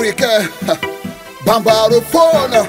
africain. Bambarophone.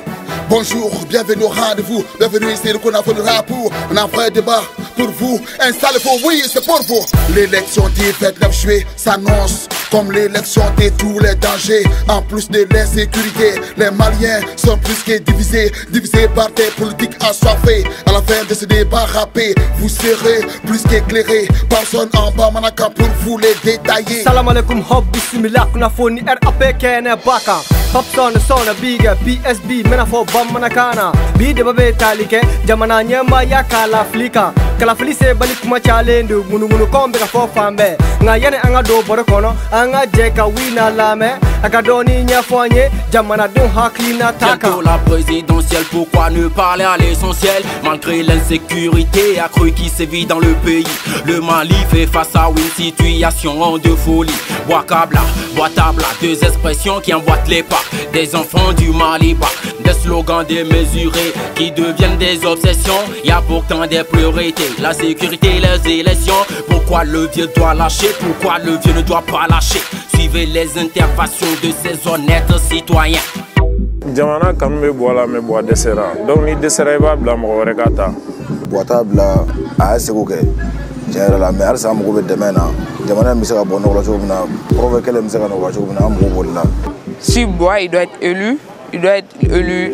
Bonjour, bienvenue au rendez-vous. Bienvenue ici, le Konafo de Rapou. On a un vrai débat pour vous. Installez-vous, oui, c'est pour vous. L'élection du 29 juillet s'annonce comme l'élection de tous les dangers. En plus de l'insécurité, les Maliens sont plus que divisés. Divisés par des politiques assoiffés. À la fin de ce débat râpé, vous serez plus qu'éclairés. Personne en bas, manaka pour vous les détailler. Salam alaikum, hop, bismillah, Konafo ni RAP kene baka. Hop sona biga, PSB, menafo bam manakana. Bide babe talike, jamana nyamba ya kalaflika. Kalafli se balik kuma challenge, munu kombe ka fo fambe. Nga yene anga do borokono, anga jeka wina lame. Akadoni nyafanye, jamana don haklina taka. Bientôt la présidentielle, pourquoi ne parler à l'essentiel? Malgré l'insécurité accrue qui sévit dans le pays, le Mali fait face à une situation de folie. Ouakabla, Ouattara, deux expressions qui emboîtent les pas des enfants du Mali bas. Des slogans démesurés qui deviennent des obsessions. Y a pourtant des priorités, la sécurité, les élections. Pourquoi le vieux doit lâcher? Pourquoi le vieux ne doit pas lâcher? Suivez les interventions de ces honnêtes citoyens. Jamana kanumbe boala me boa desera. Donc ni desera ba bla mo regata. Boata bla a seko ke. Jara la mer sa mo be demena. Jamana mi se ka bonno la jobna. Provoquer les misera no la jobna mo bolla. Si Bois il doit être élu,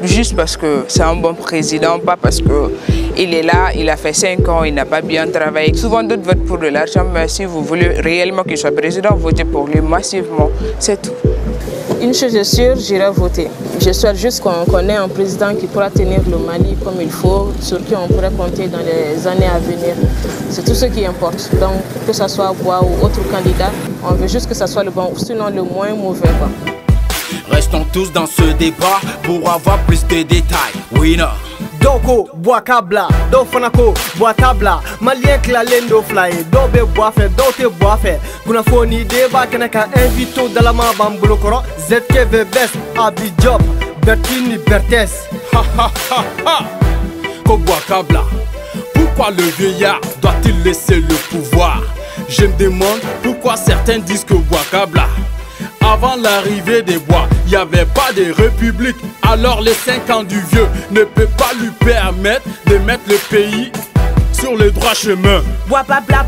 juste parce que c'est un bon président, pas parce que il est là, il a fait 5 ans, il n'a pas bien travaillé. Souvent d'autres votent pour de l'argent, mais si vous voulez réellement qu'il soit président, votez pour lui massivement, c'est tout. Une chose est sûre, j'irai voter. Je souhaite juste qu'on ait un président qui pourra tenir le Mali comme il faut, sur qui on pourrait compter dans les années à venir. C'est tout ce qui importe. Donc, que ce soit Bois ou autre candidat, on veut juste que ce soit le bon, sinon le moins mauvais. Restons tous dans ce débat pour avoir plus de détails. Winner. Doko, Ouakabla, do fanako, Ouattara. Malien klalendo fly, do be boafe, do te boafe. Konafo ni débat kenaka invito dans la mabambulo koro. ZKV best, Abidjob, Bertini Bertes. Ha ha ha ha. Ouakabla, pourquoi le vieillard doit-il laisser le pouvoir? Je me demande pourquoi certains disent que Ouakabla, avant l'arrivée des Bois, il n'y avait pas de république. Alors les 5 ans du vieux ne peut pas lui permettre de mettre le pays sur le droit chemin. Bois-babla,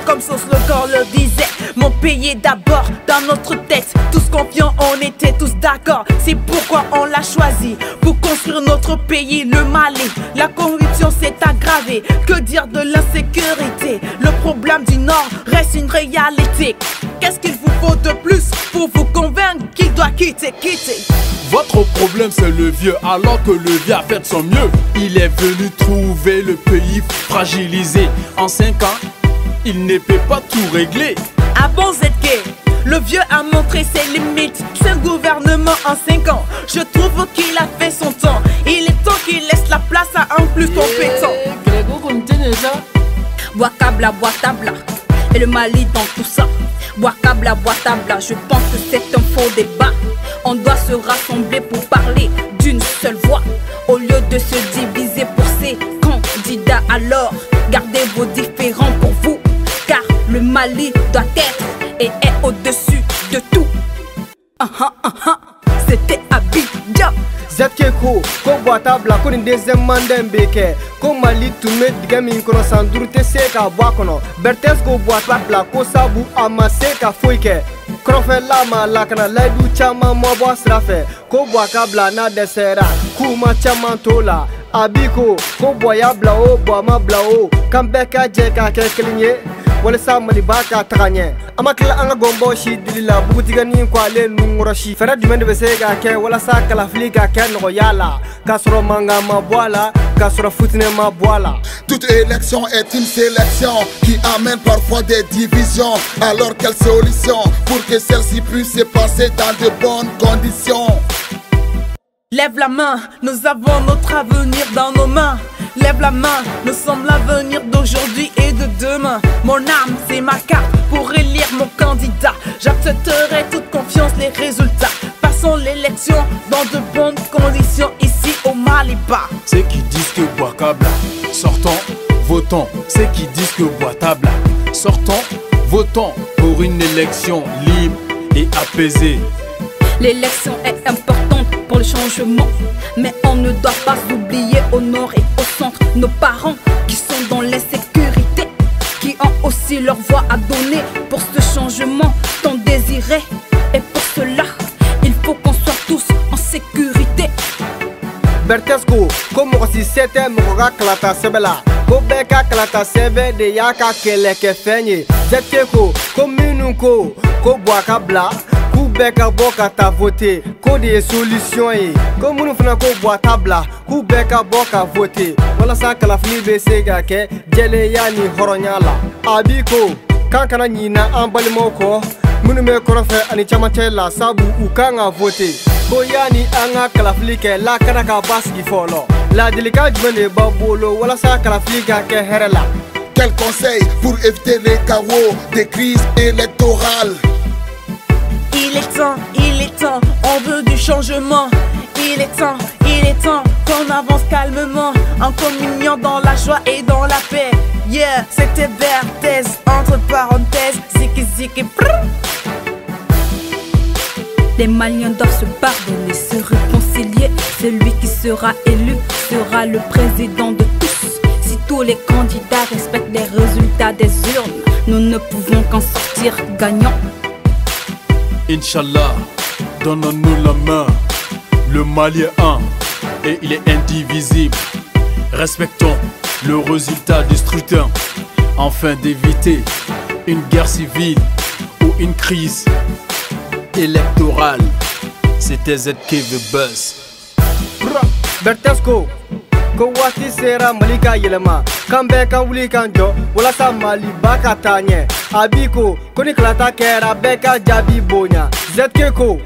comme son slogan le disait. Mon pays est d'abord dans notre tête. Tous confiants, on était tous d'accord. C'est pourquoi on l'a choisi, pour construire notre pays, le Mali. La corruption s'est aggravée, que dire de l'insécurité? Le problème du Nord reste une réalité. Qu'est-ce qu'il vous faut de plus pour vous convaincre qu'il doit quitter? Votre problème c'est le vieux, alors que le vieux a fait son mieux. Il est venu trouver le pays fragilisé. En 5 ans, il ne peut pas tout régler. Avant ZK, le vieux a montré ses limites. C'est un gouvernement en 5 ans. Je trouve qu'il a fait son temps. Il est temps qu'il laisse la place à un plus compétent. Ouakabla, et le Mali dans tout ça. Ouakabla, je pense que c'est un faux débat. On doit se rassembler pour parler d'une seule voix, au lieu de se diviser pour ces candidats. Alors, gardez vos différends pour vous, car le Mali doit être et est au-dessus de tout. C'était Abidjan. Zetkeko, ko Ouattara, ko ni deuxième mandat mbeke, ko Mali tume digami kono sandurute seka boakono. Bertes ko Ouattara, ko sabu amase ka foike. Krofe lama lakana laidu chama mwa srafe, ko Ouakabla na desera, kuma chama tola. Abiko, ko boyabla o, boama bla o, kambeka jeka kekelinye. Wale sa mali baka takanye amakla anga gombo shi dilila bugutiga ni kwale nungoroshi fera dumende besega ke wala sa kala flika ke no yala kasro manga mabwala kasro futine mabwala. Toute élection est une sélection qui amène parfois des divisions. Alors quelle solution pour que celle-ci puisse se passer dans de bonnes conditions? Lève la main, nous avons notre avenir dans nos mains. Lève la main, nous sommes l'avenir d'aujourd'hui et de demain. Mon âme, c'est ma carte pour élire mon candidat. J'accepterai toute confiance les résultats. Passons l'élection dans de bonnes conditions ici au Maliba. Ceux qui disent que Ouakabla, sortons, votons. Ceux qui disent que Ouattara, sortons, votons pour une élection libre et apaisée. L'élection est importante pour le changement, mais on ne doit pas oublier au nord et au centre nos parents qui sont dans l'insécurité, qui ont aussi leur voix à donner pour ce changement tant désiré. Et pour cela, il faut qu'on soit tous en sécurité. Bertesco, comme si c'était mon klata sebela. Kobeka klata sebe de yaka keleke fenye. Zeteko, komunuko, ko boaka bla. Kubeka boka ta voté, ko des solutions e. Komunu fana ko boaka bla, kubeka boka voté. Wala sa kala fli be sega ke, jele yani horonyala. Abiko, kankana nyina ambalimo ko. Munu me korofe ani chamache la sabu ukanga voté. Koyani anga kalaflike la kanaka baski folo. La délicate jumene babolo wala sa kalaflika ke herela. Quel conseil pour éviter les chaos des crises électorales? Il est temps, on veut du changement. Il est temps qu'on avance calmement, en communion dans la joie et dans la paix. Yeah, c'était Berthez, entre parenthèses, ziki ziki prrr. Les Maliens doivent se pardonner, se réconcilier. Celui qui sera élu sera le président de tous. Si tous les candidats respectent les résultats des urnes, nous ne pouvons qu'en sortir gagnants. Inch'Allah, donnons-nous la main. Le Mali est un et il est indivisible. Respectons le résultat du scrutin afin d'éviter une guerre civile ou une crise électorale. C'était ZK The Buzz. Bertesco, Kowati sera malika yelema. Kambe kan wuli kan jo, wala sa mali baka tanye. Abiko, koni klata kera beka jabi bonya. Zetkeko,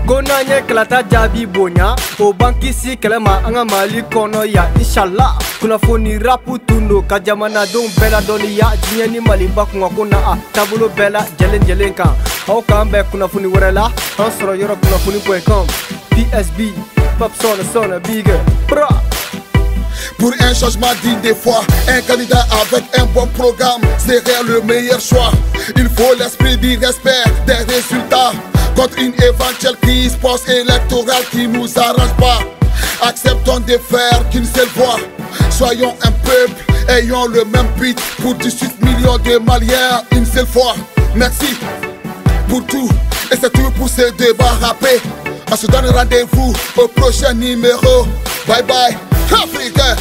konanye klata jabi bonya. O banki si kelema anga mali kono ya inshallah. Kuna foni rapu tundo kajamana don bela doni ya jinyani mali bakunga kuna a tabulo bela jelen kan. Au kambe kuna foni warela, ansoro yoro kuna foni.com. PSB, pop son big bra. Pour un changement digne des fois, un candidat avec un bon programme serait le meilleur choix. Il faut l'esprit du respect des résultats contre une éventuelle crise post-électorale qui nous arrange pas. Acceptons de faire qu'une seule voix. Soyons un peuple, ayons le même but pour 18 millions de Maliens une seule fois. Merci pour tout et c'est tout pour ce débat rappé. On se donne rendez-vous au prochain numéro. Bye bye, Africain.